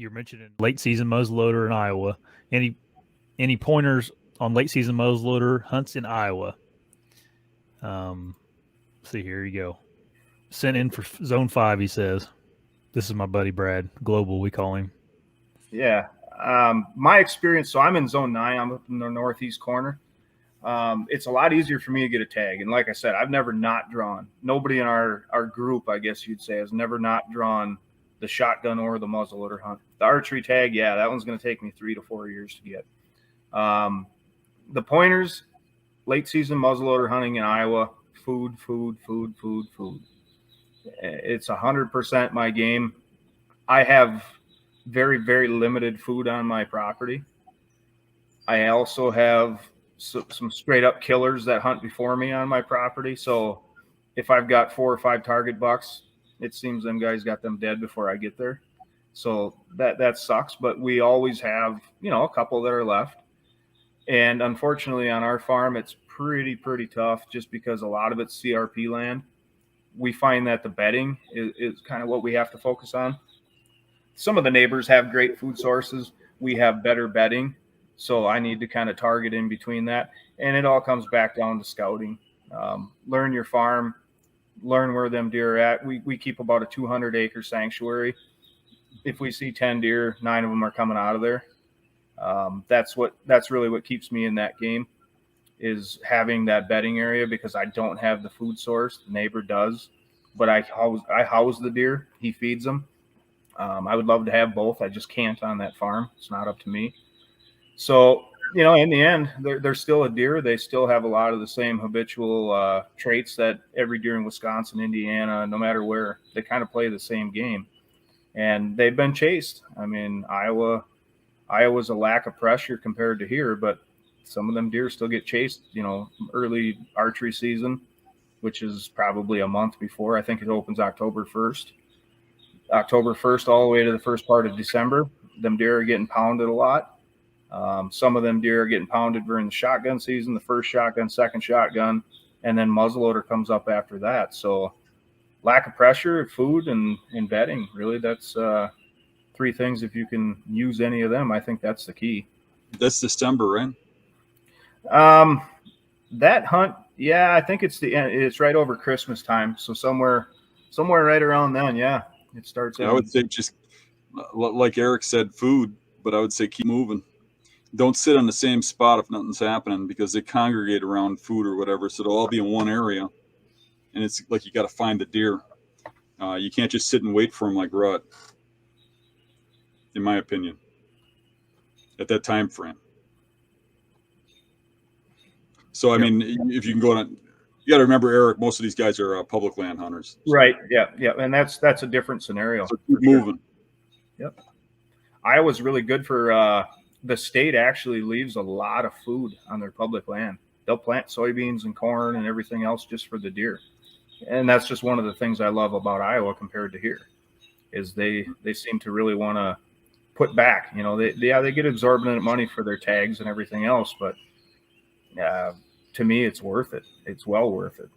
you're mentioning late season muzzleloader in Iowa. Any pointers on late season muzzleloader hunts in Iowa? See, here you go. Sent in for Zone 5, he says. This is my buddy Brad. Global, we call him. Yeah. My experience, so I'm in Zone 9. I'm up in the northeast corner. It's a lot easier for me to get a tag. And like I said, I've never not drawn. Nobody in our group, I guess you'd say, has never not drawn the shotgun or the muzzleloader hunt. The archery tag, yeah, that one's going to take me 3 to 4 years to get. The pointers, late season muzzleloader hunting in Iowa, food. It's 100% my game. I have very, very limited food on my property. I also have some straight up killers that hunt before me on my property. So if I've got 4 or 5 target bucks, it seems them guys got them dead before I get there. So that sucks, but we always have, a couple that are left. And unfortunately on our farm, it's pretty tough just because a lot of it's CRP land. We find that the bedding is kind of what we have to focus on. Some of the neighbors have great food sources. We have better bedding. So I need to kind of target in between that. And it all comes back down to scouting. Learn your farm, learn where them deer are at. We keep about a 200-acre sanctuary. If we see 10 deer, 9 of them are coming out of there. That's really what keeps me in that game, is having that bedding area, because I don't have the food source. The neighbor does, but I house the deer. He feeds them. I would love to have both. I just can't on that farm. It's not up to me. So, in the end, they're still a deer. They still have a lot of the same habitual traits that every deer in Wisconsin, Indiana, no matter where, they kind of play the same game. And they've been chased. I mean, Iowa's a lack of pressure compared to here, but some of them deer still get chased, early archery season, which is probably a month before. I think it opens October 1st. October 1st all the way to the first part of December. Them deer are getting pounded a lot. Some of them deer are getting pounded during the shotgun season, the first shotgun, second shotgun, and then muzzleloader comes up after that. So lack of pressure, food, and bedding, really, that's 3 things. If you can use any of them, I think that's the key. That's December, right? That hunt, yeah, I think it's the end. It's right over Christmas time. So somewhere right around then, yeah, it starts. I would say, just like Eric said, food, but I would say keep moving. Don't sit on the same spot if nothing's happening, because they congregate around food or whatever. So they'll all be in one area. And it's like you got to find the deer. You can't just sit and wait for them like rut, in my opinion, at that time frame. So, I mean, if you can go on, you got to remember, Eric, most of these guys are public land hunters. So. Right. Yeah. And that's a different scenario. So keep moving. Yep. Iowa's really good for the state actually leaves a lot of food on their public land. They'll plant soybeans and corn and everything else just for the deer. And that's just one of the things I love about Iowa compared to here, is they seem to really want to put back. They get exorbitant money for their tags and everything else, but to me, it's worth it. It's well worth it.